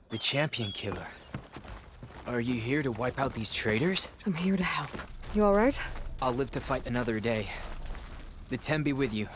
The Champion Killer. Are you here to wipe out these traitors? I'm here to help. You alright? I'll live to fight another day. The Ten be with you.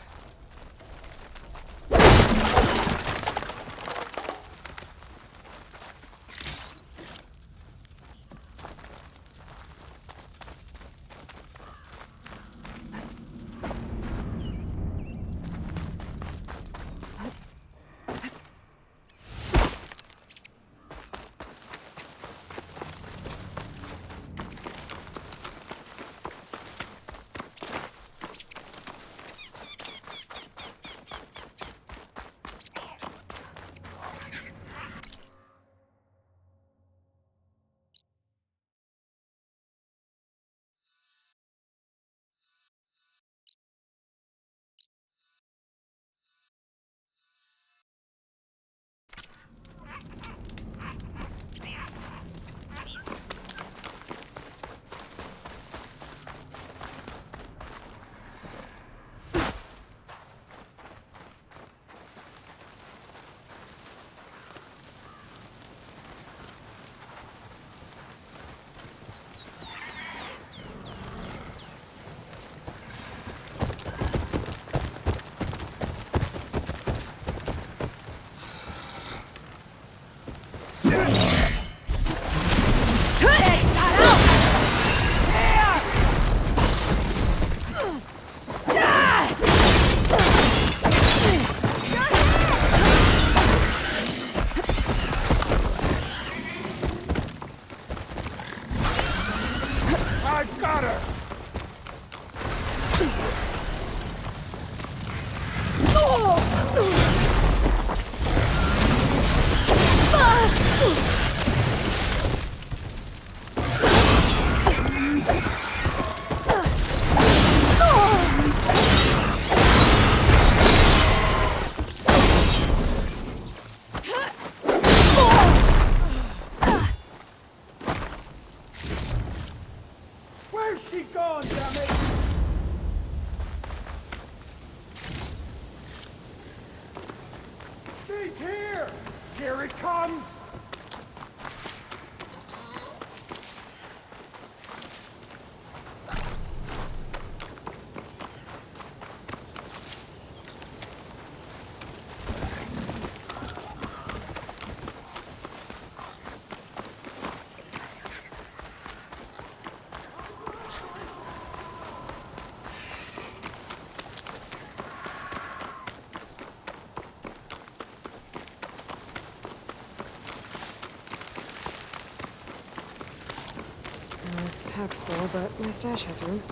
I've got her! Where's she gone, damn it? She's here! Here it comes! Pack's full, but my stash has room.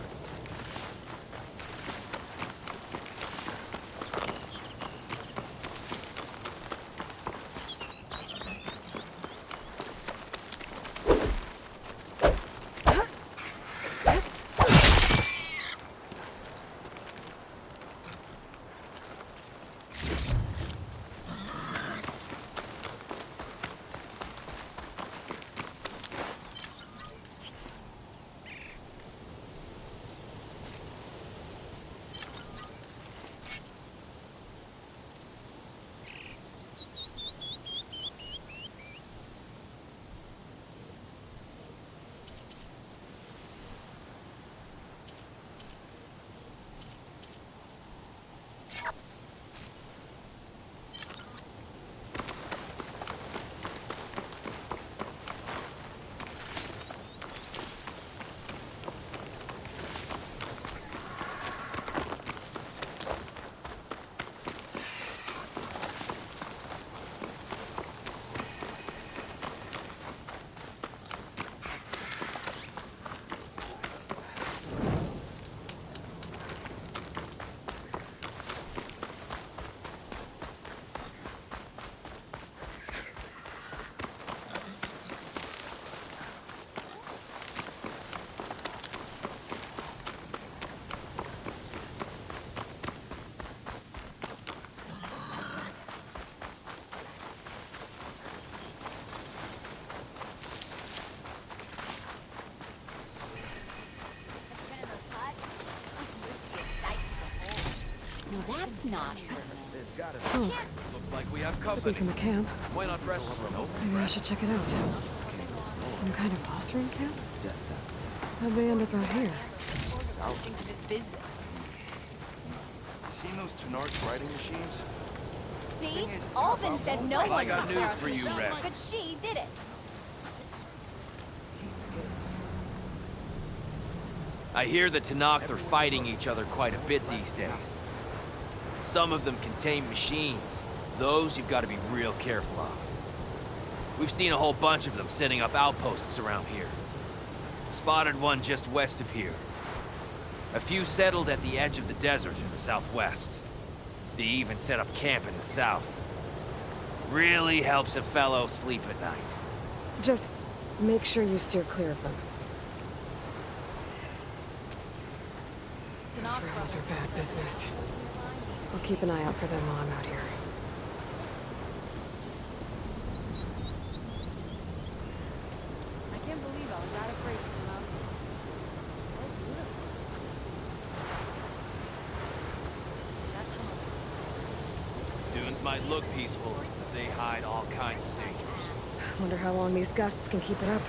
That's not her. Oh, Like we have Could be company. from a camp. Why not press remote? Maybe I should check it out. Some kind of boss room camp? How'd they end up out here? Things of his business. Seen those Tenarch riding machines? See? Alvin said no I one got could news clear out for the you, machines, Red. but she did it. I hear the Tenakth are fighting each other quite a bit these days. Some of them contain machines. Those you've got to be real careful of. We've seen a whole bunch of them setting up outposts around here. Spotted one just west of here. A few settled at the edge of the desert in the southwest. They even set up camp in the south. Really helps a fellow sleep at night. Just make sure you steer clear of them. Those rebels are bad business. I'll keep an eye out for them while I'm out here. I can't believe I was that afraid to come out here. So beautiful. That tunnel. Dunes might look peaceful, but they hide all kinds of dangers. Wonder how long these gusts can keep it up.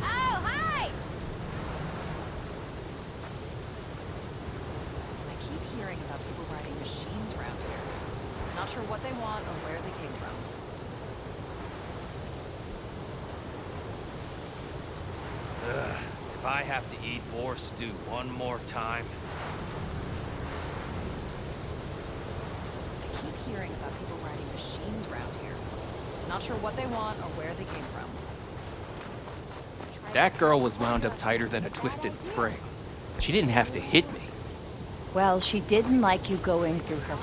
Oh, hi! I keep hearing about people riding machines around here. Not sure what they want or where they came from. If I have to eat boar stew one more time... I keep hearing about people riding machines around here. Not sure what they want or where they came from. That girl was wound up tighter than a twisted spring. She didn't have to hit me. Well, she didn't like you going through her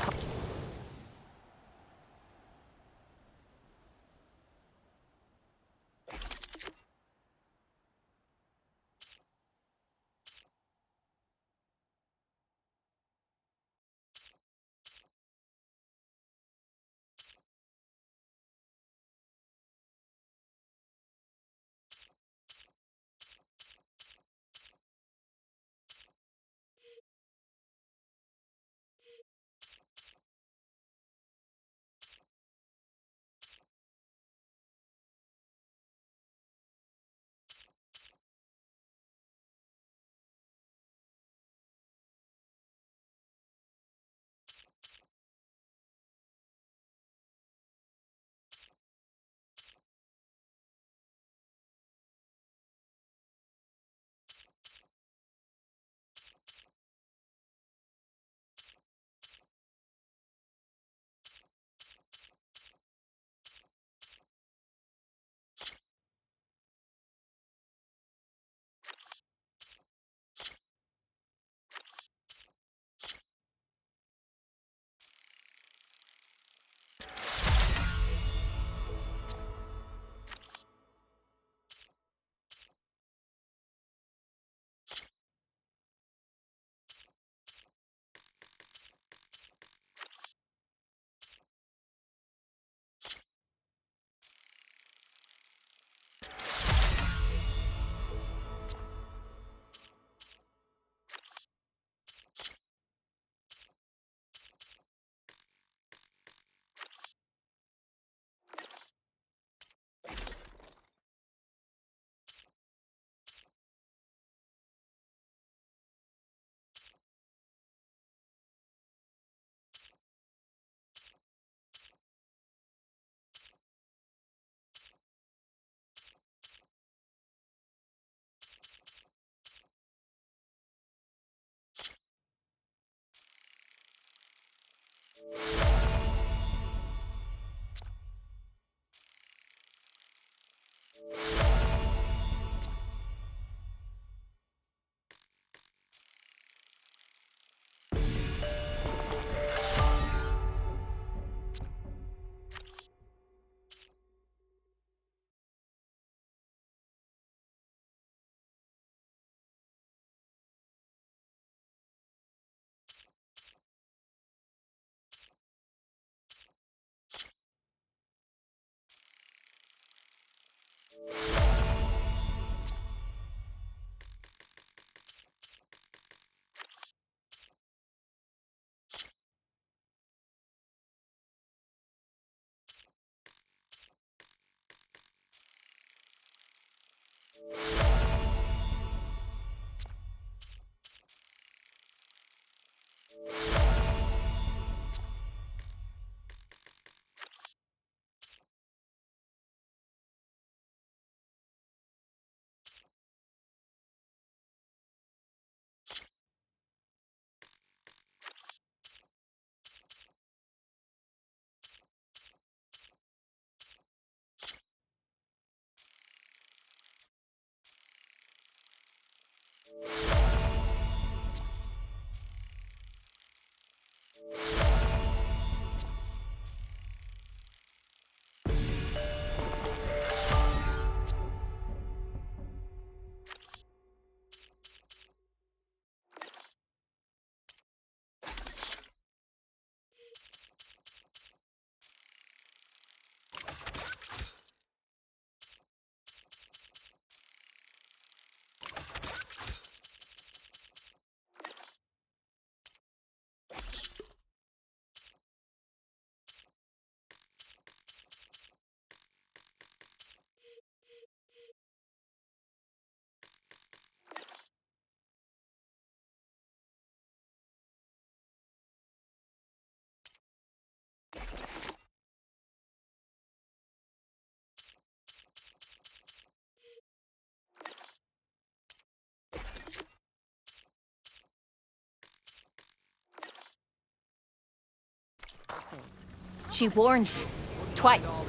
She warned you. Twice.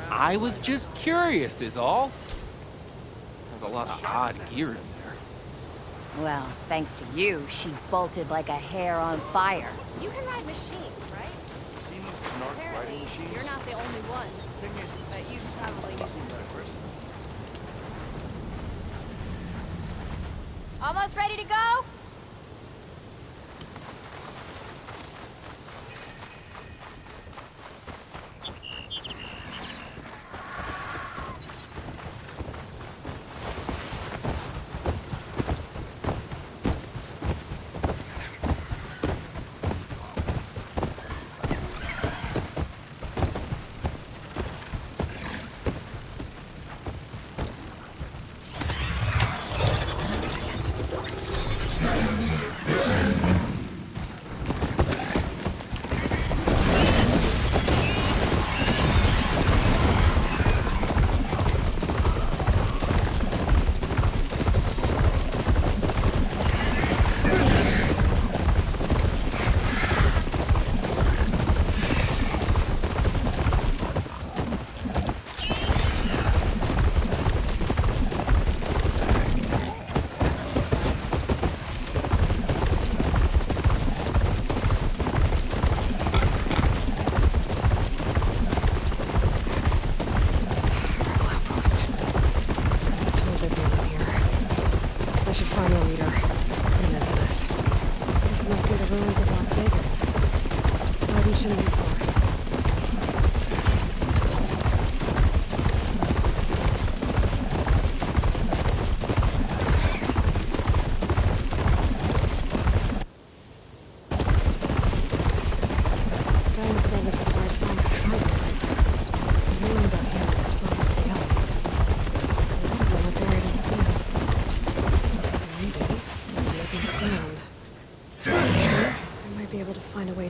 I was just curious is all. There's a lot of odd gear in there. Well, thanks to you, she bolted like a hare on fire. You can ride machines, right? Seen these Tenarch riding Apparently, machines? you're not the only one. Thing is, But you probably... seen that person. Almost ready to go?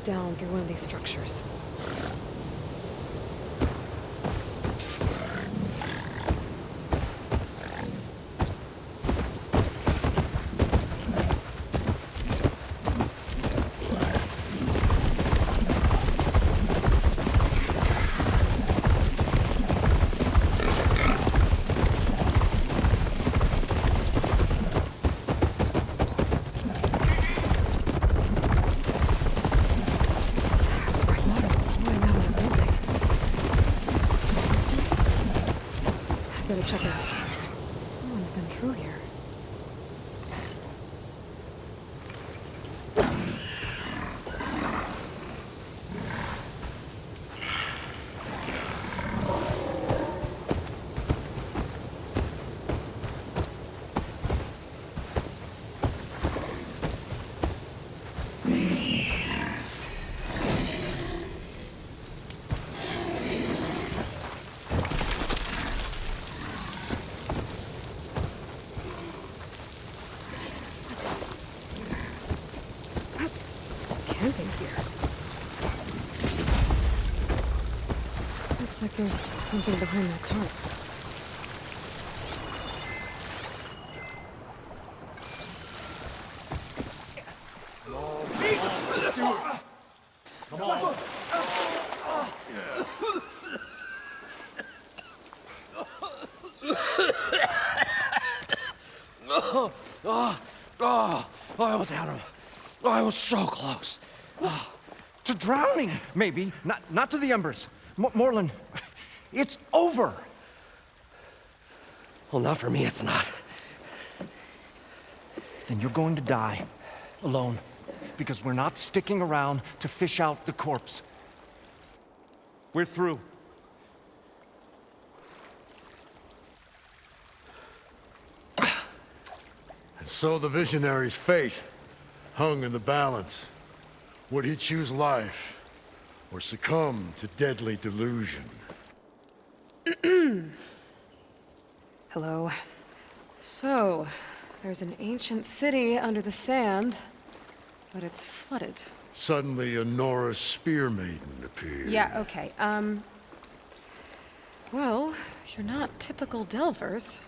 Down through one of these structures. Check it out. Someone's been through here. Looks like there's something behind that tarp. I almost had him. I was so close. To drowning, maybe. Not to the embers. Morlund, it's over. Well, not for me, it's not. Then you're going to die. Alone. Because we're not sticking around to fish out the corpse. We're through. And so the visionary's fate hung in the balance. Would he choose life, or succumb to deadly delusion? Hello. So, there's an ancient city under the sand, but it's flooded. Suddenly, a Norse spear maiden appeared. Yeah, okay. Well, you're not typical Delvers.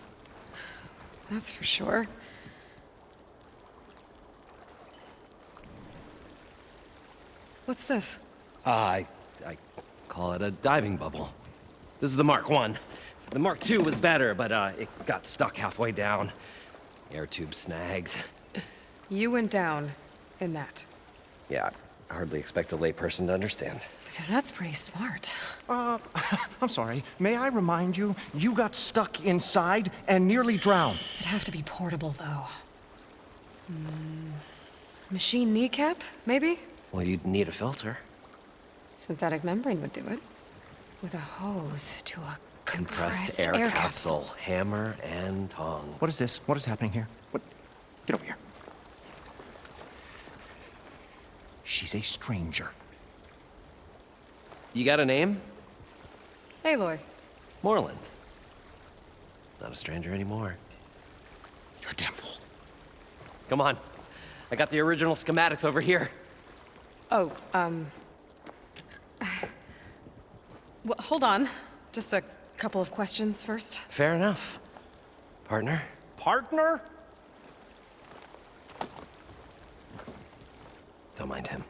That's for sure. What's this? I call it a diving bubble. This is the Mark I. The Mark II was better, but it got stuck halfway down. Air tube snagged. You went down in that. Yeah, I hardly expect a layperson to understand. Because that's pretty smart. I'm sorry. May I remind you, you got stuck inside and nearly drowned. It'd have to be portable, though. Machine kneecap, maybe? Well, you'd need a filter. Synthetic membrane would do it. With a hose to a compressed air capsule. Hammer and tongs. What is this? What is happening here? What? Get over here. She's a stranger. You got a name? Aloy. Morlund. Not a stranger anymore. You're a damn fool. Come on. I got the original schematics over here. Oh, well, hold on. Just a couple of questions first. Fair enough. Partner? Partner? Don't mind him.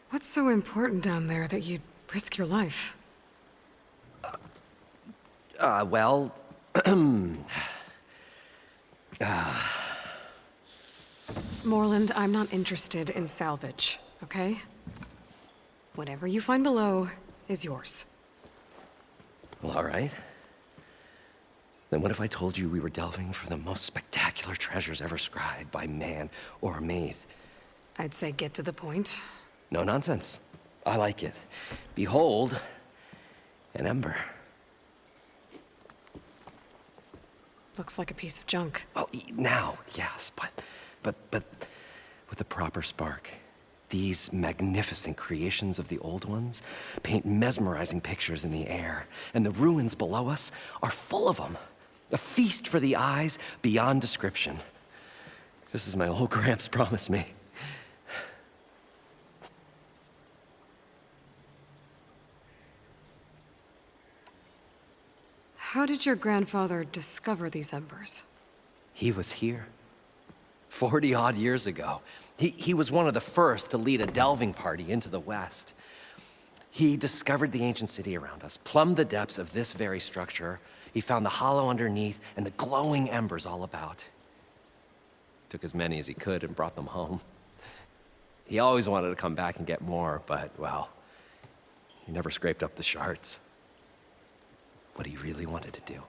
What's so important down there that you'd risk your life? Well... Morlund, I'm not interested in salvage, okay? Whatever you find below is yours. Well, all right. Then what if I told you we were delving for the most spectacular treasures ever scribed by man or maid? I'd say get to the point. No nonsense. I like it. Behold, an ember. Looks like a piece of junk. Well, now, yes, but with a proper spark. These magnificent creations of the old ones paint mesmerizing pictures in the air, and the ruins below us are full of them. A feast for the eyes beyond description. Just as my old Gramps promised me. How did your grandfather discover these embers? He was here. 40-odd years ago. He was one of the first to lead a delving party into the West. He discovered the ancient city around us, plumbed the depths of this very structure. He found the hollow underneath and the glowing embers all about. Took as many as he could and brought them home. He always wanted to come back and get more, but, well, he never scraped up the shards. What he really wanted to do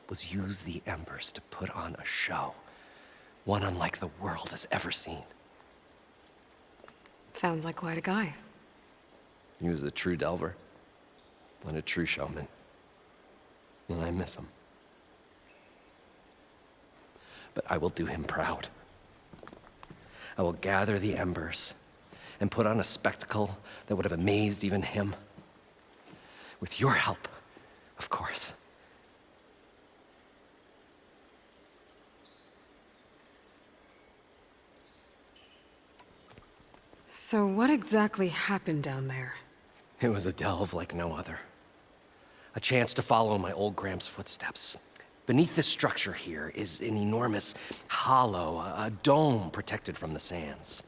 was use the embers to put on a show. One unlike the world has ever seen. Sounds like quite a guy. He was a true delver and a true showman. And I miss him. But I will do him proud. I will gather the embers and put on a spectacle that would have amazed even him. With your help, of course. So what exactly happened down there? It was a delve like no other. A chance to follow my old Gramps' footsteps. Beneath this structure here is an enormous hollow, a dome protected from the sands.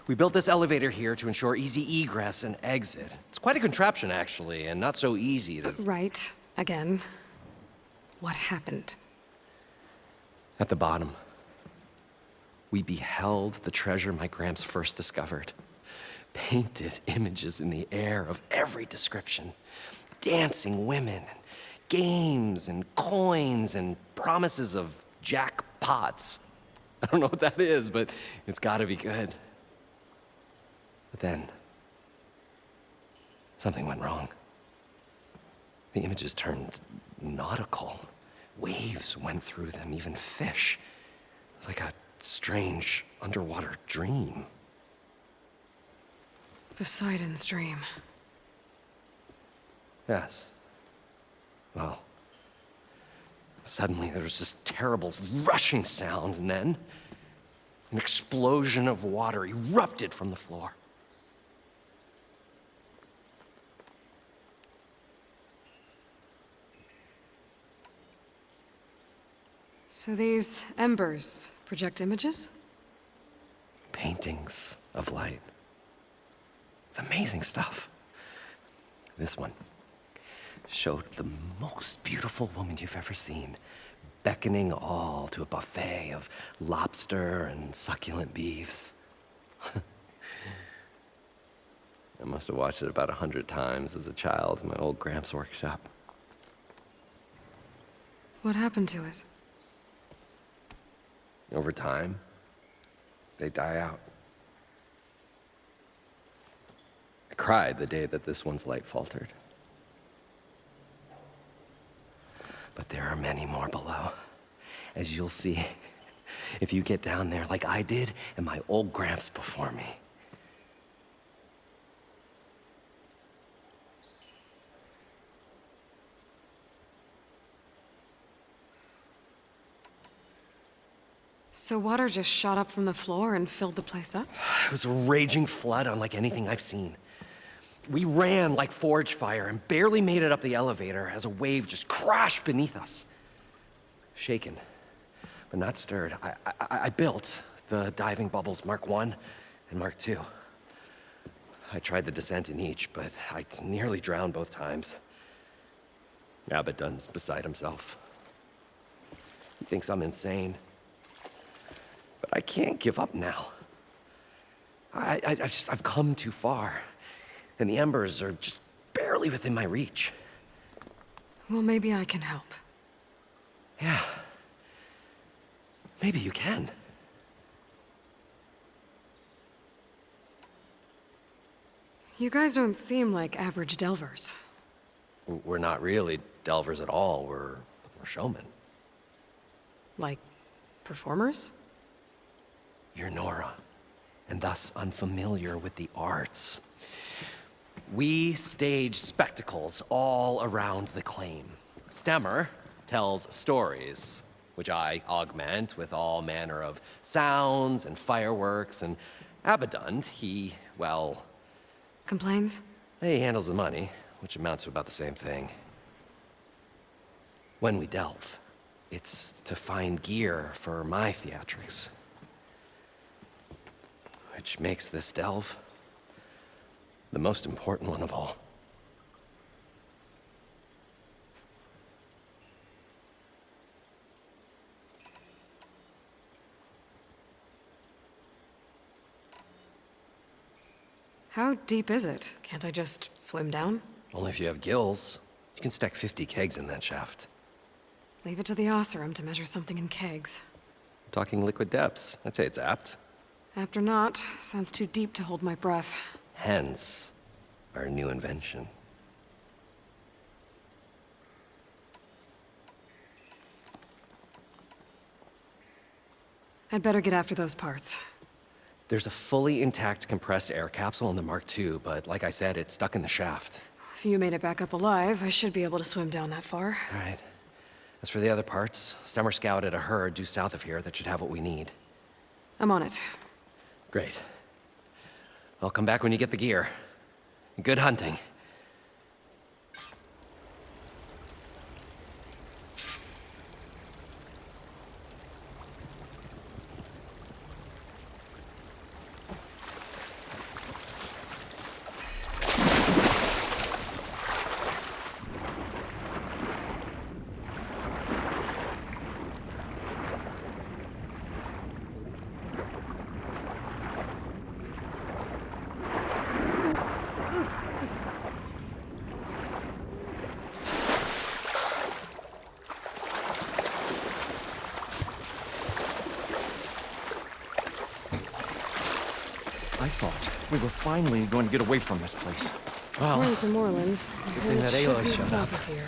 We built this elevator here to ensure easy egress and exit. It's quite a contraption, actually, and not so easy to... Right. Again. What happened? At the bottom, we beheld the treasure my Gramps first discovered. Painted images in the air of every description. Dancing women, games and coins and promises of jackpots. I don't know what that is, but it's gotta be good. But then, something went wrong. The images turned nautical. Waves went through them, even fish. It was like a strange underwater dream. Poseidon's dream. Yes. Well, suddenly there was this terrible rushing sound, and then an explosion of water erupted from the floor. So these embers project images? Paintings of light. It's amazing stuff. This one showed the most beautiful woman you've ever seen, beckoning all to a buffet of lobster and succulent beeves. I must have watched it about 100 times as a child in my old Gramps' workshop. What happened to it? Over time, they die out. I cried the day that this one's light faltered. But there are many more below, as you'll see if you get down there like I did and my old Gramps before me. So water just shot up from the floor and filled the place up? It was a raging flood unlike anything I've seen. We ran like forge fire and barely made it up the elevator as a wave just crashed beneath us. Shaken, but not stirred, I built the diving bubbles Mark I and Mark II. I tried the descent in each, but I nearly drowned both times. Abaddon's beside himself. He thinks I'm insane. But I can't give up now. I've come too far. And the embers are just barely within my reach. Well, maybe I can help. Yeah. Maybe you can. You guys don't seem like average delvers. We're not really delvers at all. We're showmen. Like, performers? You're Nora, and thus unfamiliar with the arts. We stage spectacles all around the claim. Stemmer tells stories, which I augment with all manner of sounds and fireworks, and Abaddon, he, well... Complains? He handles the money, which amounts to about the same thing. When we delve, it's to find gear for my theatrics. Which makes this delve the most important one of all. How deep is it? Can't I just swim down? Only if you have gills. You can stack 50 kegs in that shaft. Leave it to the Oseram to measure something in kegs. Talking liquid depths. I'd say it's apt. After not, sounds too deep to hold my breath. Hence, our new invention. I'd better get after those parts. There's a fully intact compressed air capsule in the Mark II, but like I said, it's stuck in the shaft. If you made it back up alive, I should be able to swim down that far. All right. As for the other parts, Stemmer scouted a herd due south of here that should have what we need. I'm on it. Great. I'll come back when you get the gear. Good hunting. I thought we were finally going to get away from this place. According to Moreland, thing that it should Aloy be showed south up. of here.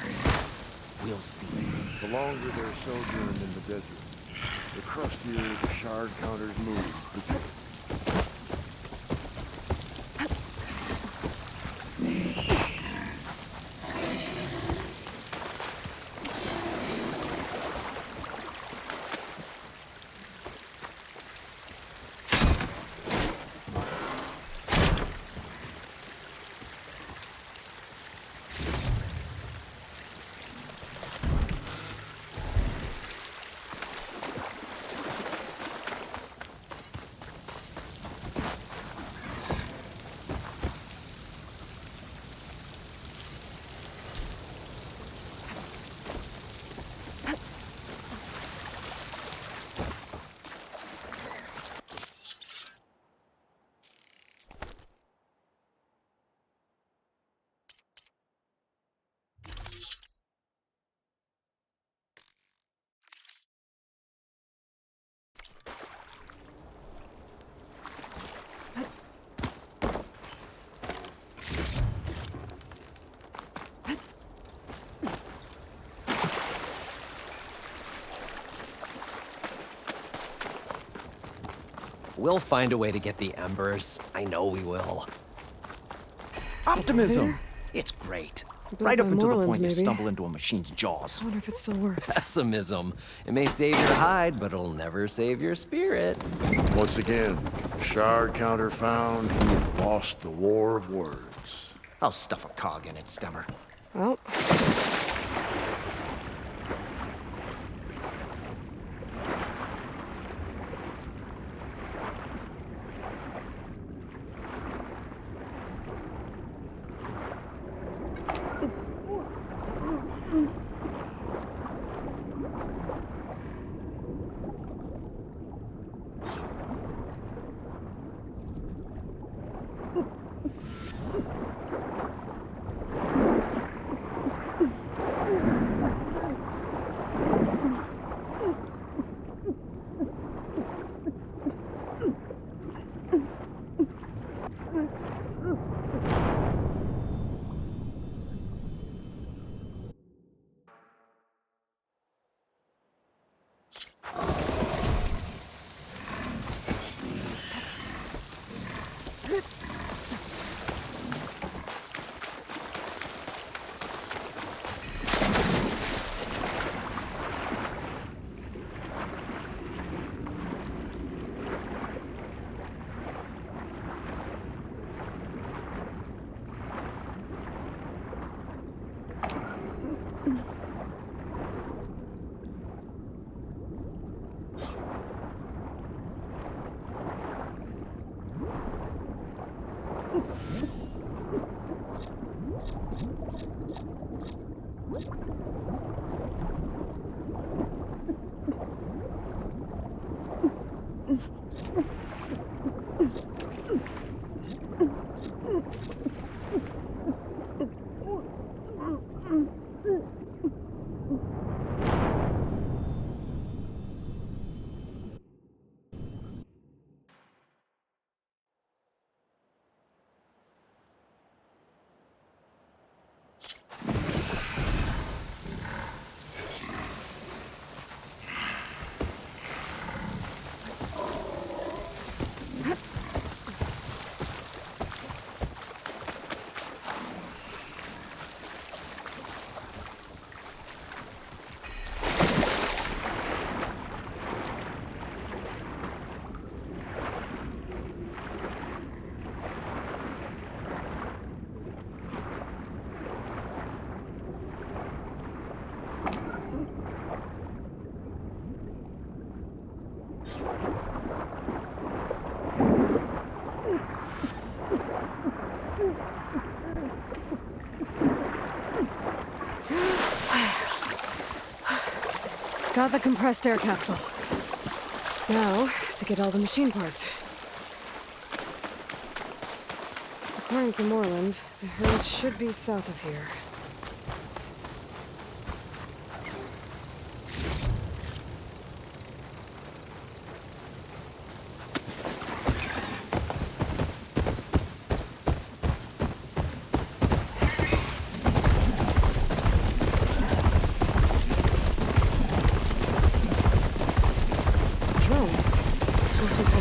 We'll see. The longer they're sojourned in the desert, the crustier the shard counters move. We'll find a way to get the embers. I know we will. Optimism! It's great. Built Right up by until the Moreland, point you maybe. stumble into a machine's jaws. I wonder if it still works. Pessimism. It may save your hide, but it'll never save your spirit. Once again, shard counter found, lost the war of words. I'll stuff a cog in it, Stemmer. Well, Got the compressed air capsule. Now, to get all the machine parts. According to Moreland, the herd should be south of here.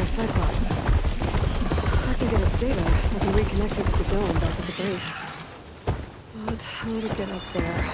Cyclops. If I can get its data, I can reconnect it with the dome back at the base. But how would it get up there?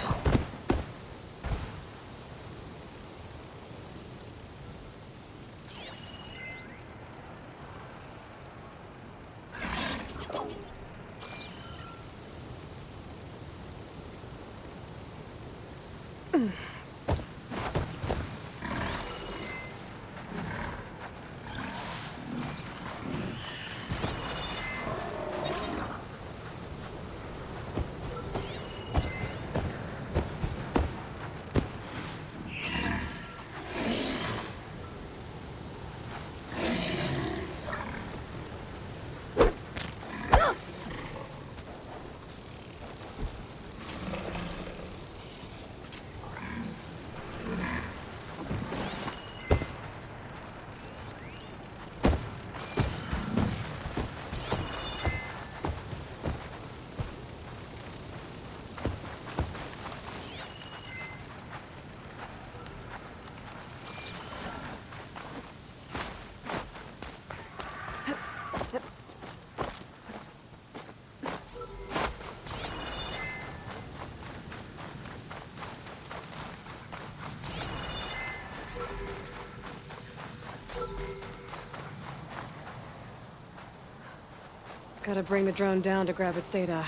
Gotta bring the drone down to grab its data.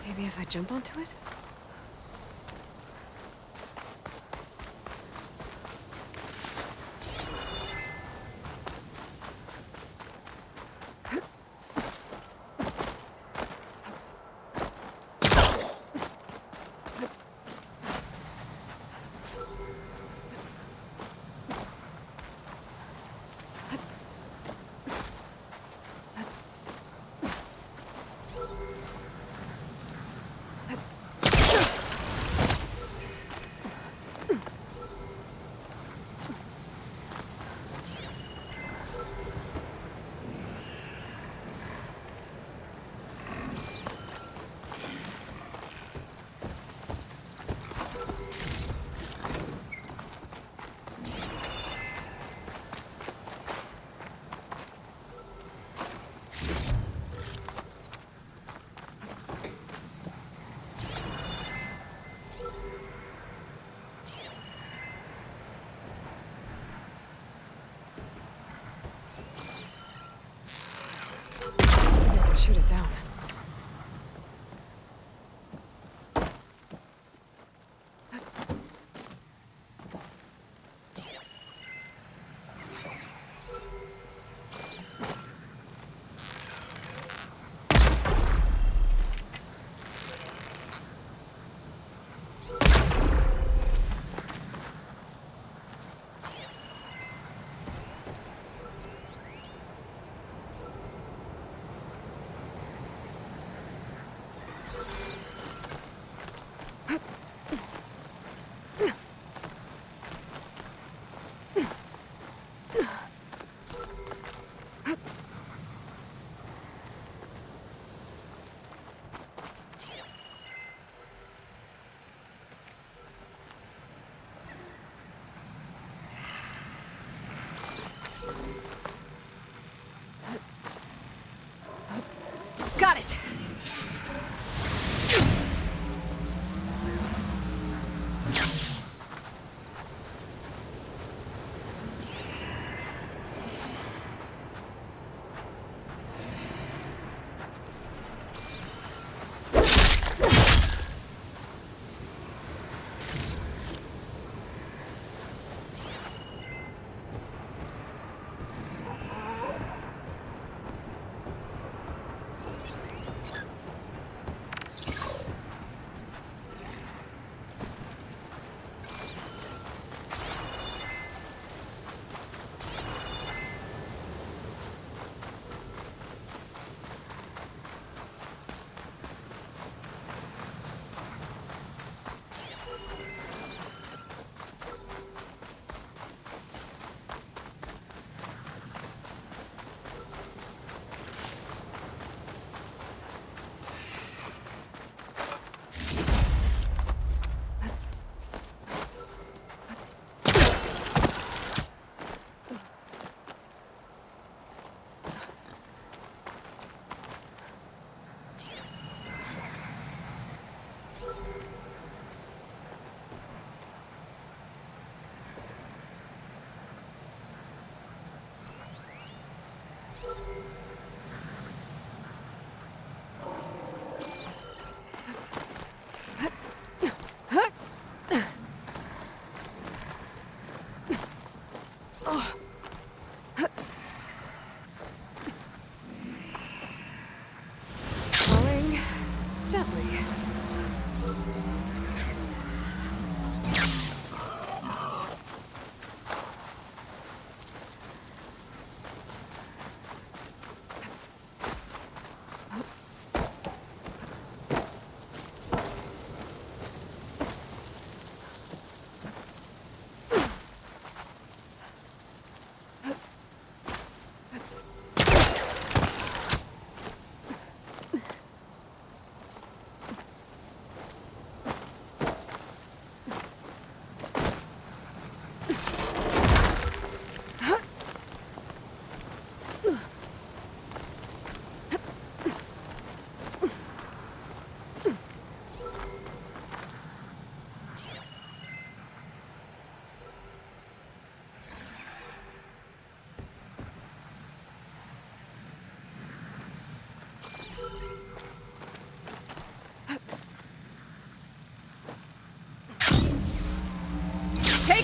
Maybe if I jump onto it? Shoot it down.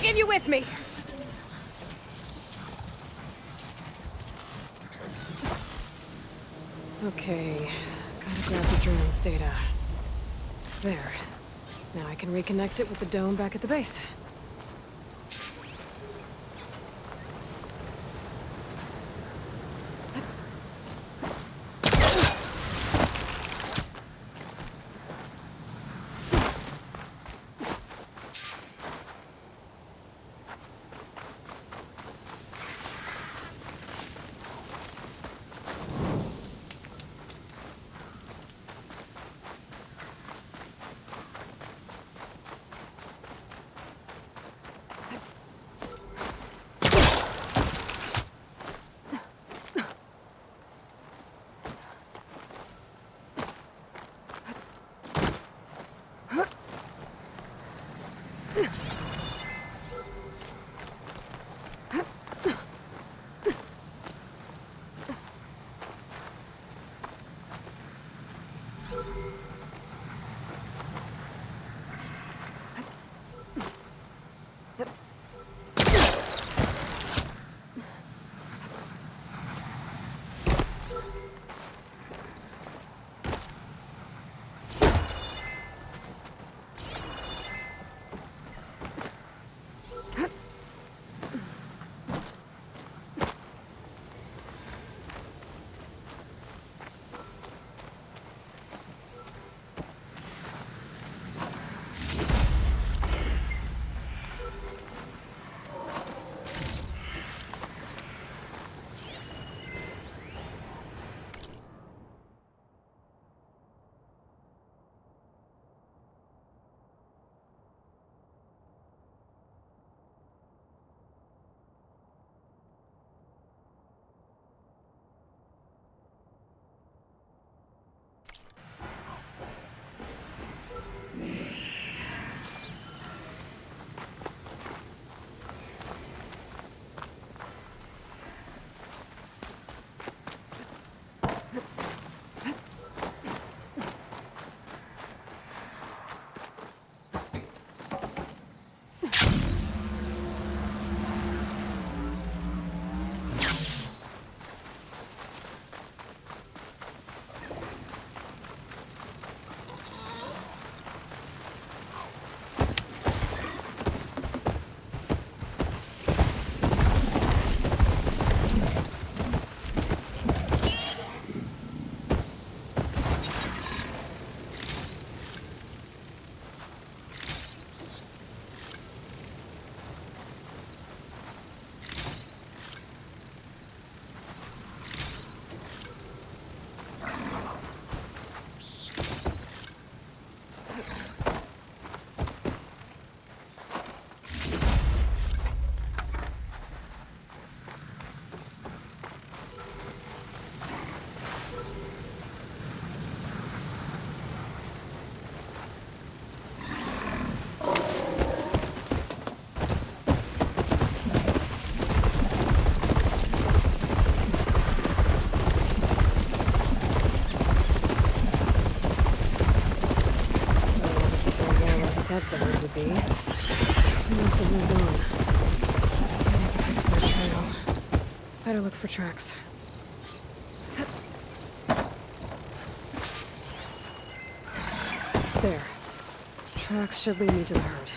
taking you with me! Okay, gotta grab the drone's data. There. Now I can reconnect it with the dome back at the base. Said that it would be. He must have moved on. I need to pick up their trail. Better look for tracks. There. Tracks should lead me to the herd.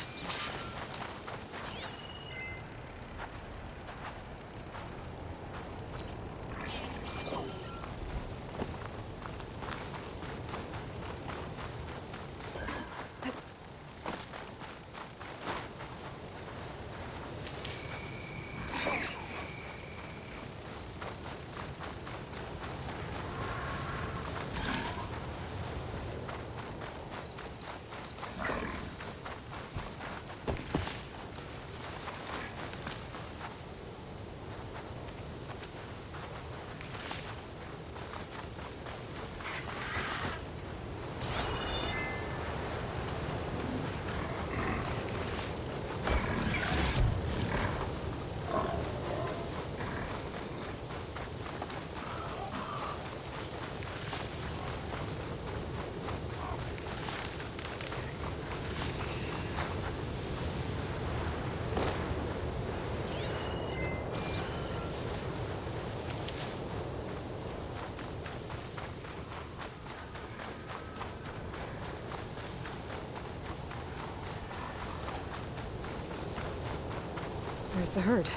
There's the herd.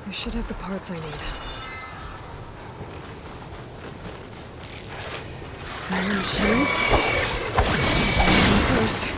I should have the parts I need. More machines? First.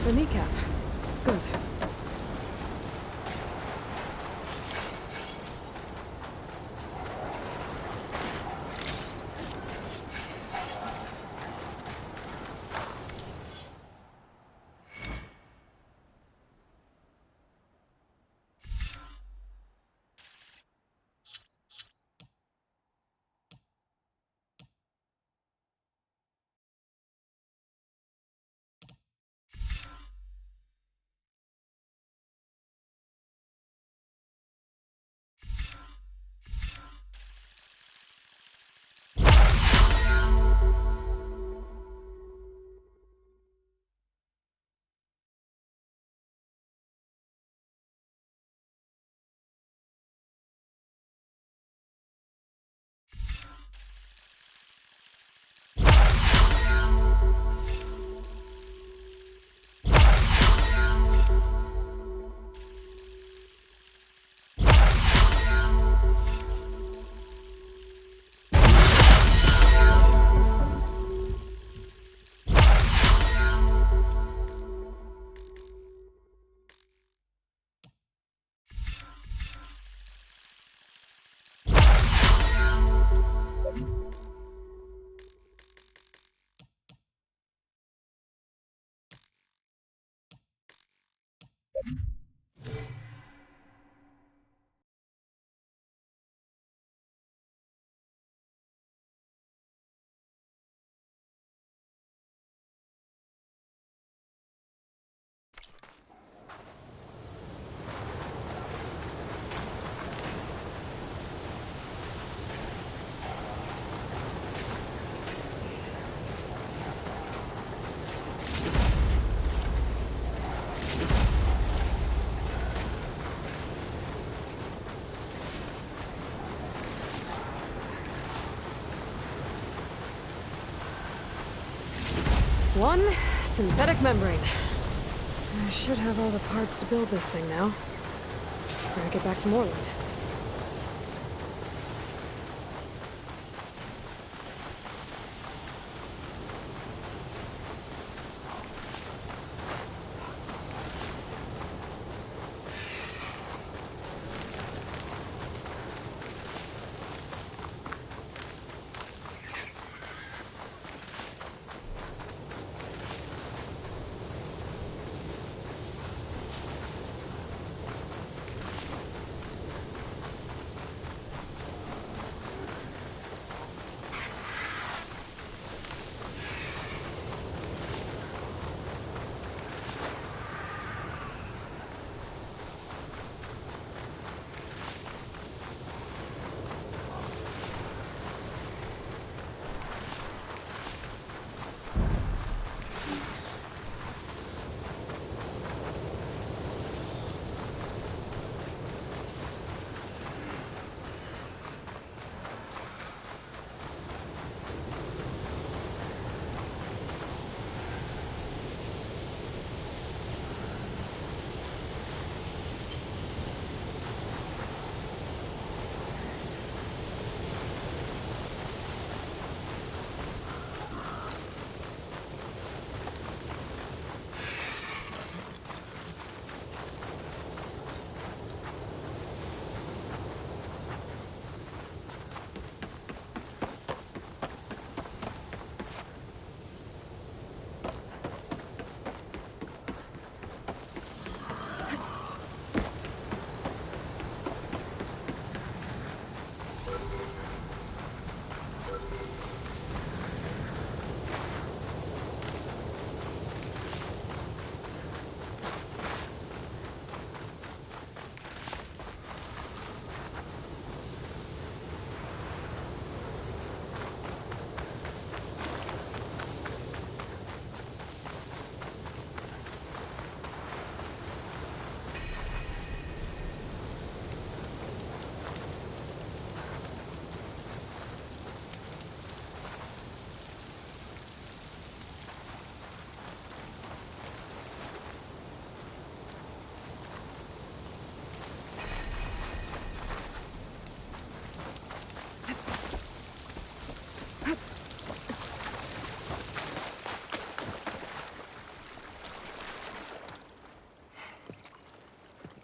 The kneecap. Good. One synthetic membrane. I should have all the parts to build this thing now. Better get back to Moreland.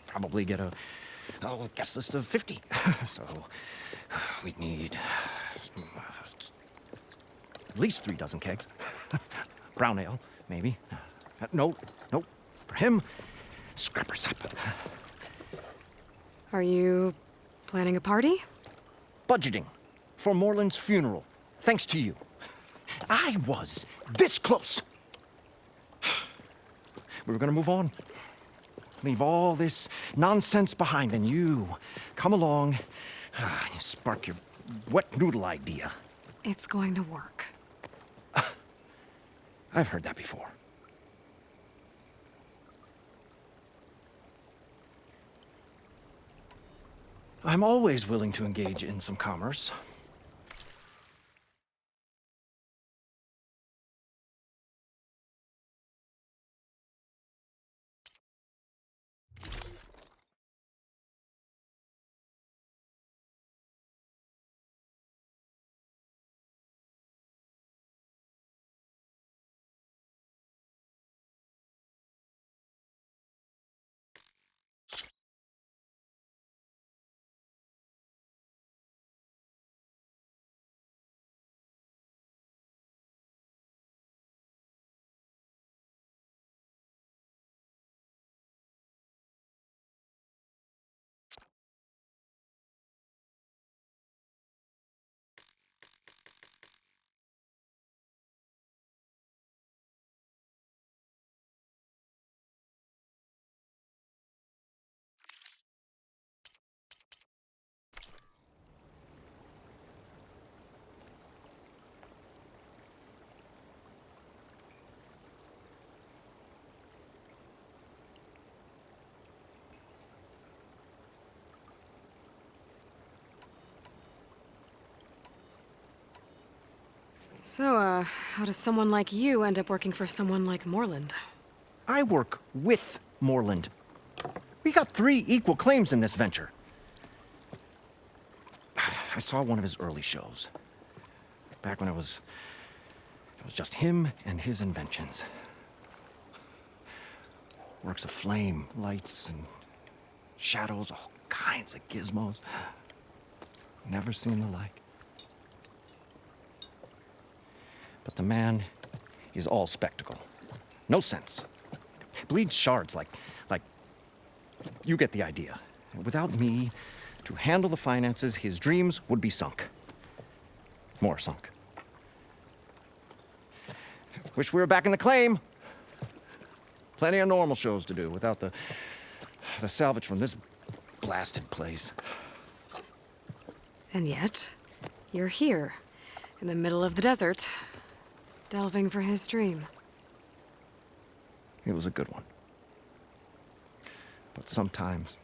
Probably get a guest list of 50. So we'd need at least 3 dozen kegs. Brown ale, maybe. No, for him, scrapper sap. Are you planning a party? Budgeting for Moreland's funeral, thanks to you. I was this close. We were gonna move on. Leave all this nonsense behind, and you come along, you spark your wet noodle idea. It's going to work. I've heard that before. I'm always willing to engage in some commerce. So, how does someone like you end up working for someone like Morland? I work with Morland. We got 3 equal claims in this venture. I saw one of his early shows. Back when it was just him and his inventions. Works of flame, lights, and shadows, all kinds of gizmos. Never seen the like. But the man is all spectacle. No sense. Bleeds shards like you get the idea. Without me to handle the finances, his dreams would be sunk. More sunk. Wish we were back in the claim. Plenty of normal shows to do without the salvage from this blasted place. And yet, you're here, in the middle of the desert, delving for his dream. It was a good one. But sometimes,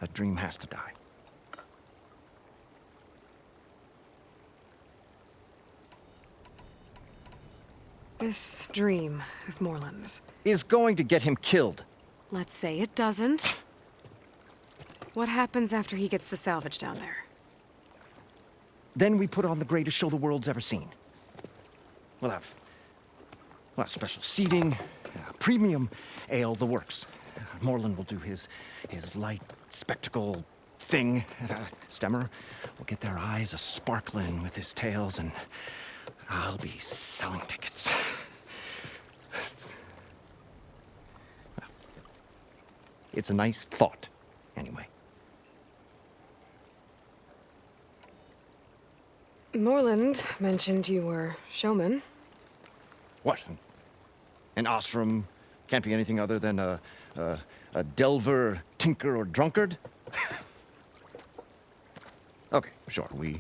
a dream has to die. This dream of Morland's. Is going to get him killed. Let's say it doesn't. What happens after he gets the salvage down there? Then we put on the greatest show the world's ever seen. We'll have special seating, premium ale, the works. Morland will do his light spectacle thing. Stemmer will get their eyes a-sparkling with his tales, and I'll be selling tickets. It's a nice thought, anyway. Morland mentioned you were showman. What? An Ostrom can't be anything other than a delver, tinker, or drunkard? Okay, sure, we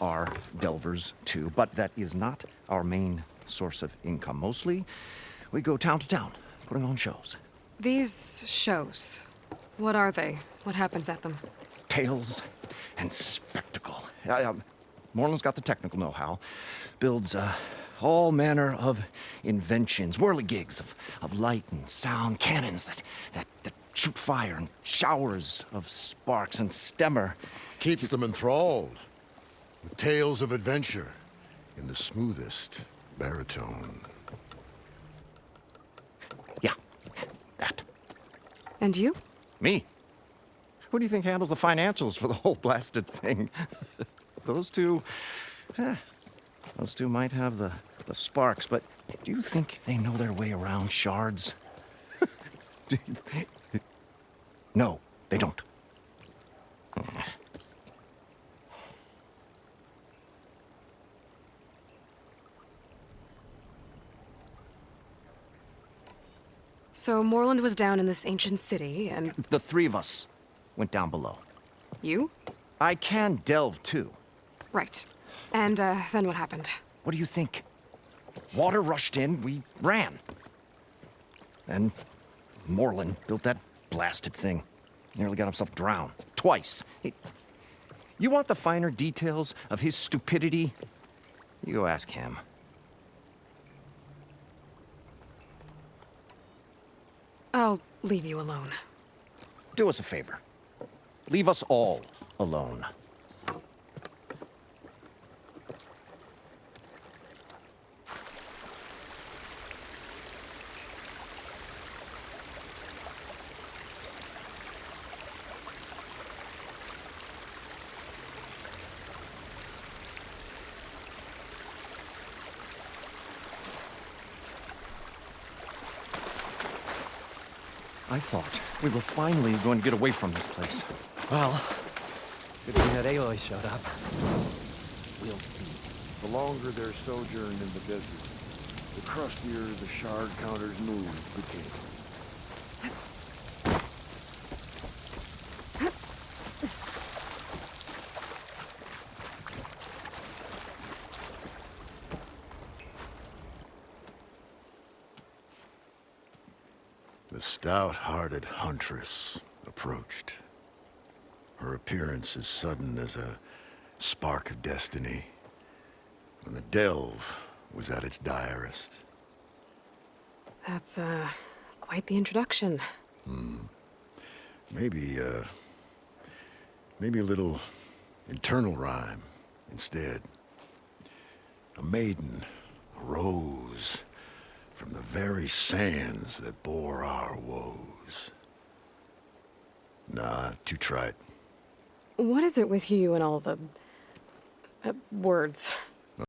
are delvers too, but that is not our main source of income. Mostly, we go town to town, putting on shows. These shows, what are they? What happens at them? Tales and spectacle. Morland's got the technical know-how. Builds all manner of inventions, whirligigs of light and sound, cannons that shoot fire, and showers of sparks, and Stemmer Keeps them enthralled with tales of adventure in the smoothest baritone. Yeah, that. And you? Me? Who do you think handles the financials for the whole blasted thing? Those two might have the sparks, but do you think they know their way around shards? No, they don't. So Morland was down in this ancient city, and The 3 of us went down below. you? I can delve too. Right. And, then what happened? What do you think? Water rushed in, we ran. And Morland built that blasted thing. Nearly got himself drowned. Twice. You want the finer details of his stupidity? You go ask him. I'll leave you alone. Do us a favor. Leave us all alone. I thought we were finally going to get away from this place. Well, good thing that Aloy showed up. We'll see. The longer their sojourn in the desert, the crustier the shard counters move became. The stout-hearted huntress approached. Her appearance as sudden as a spark of destiny. When the delve was at its direst. That's, quite the introduction. Maybe a little internal rhyme instead. A maiden arose from the very sands that bore our woes. Nah, too trite. What is it with you and all the... words?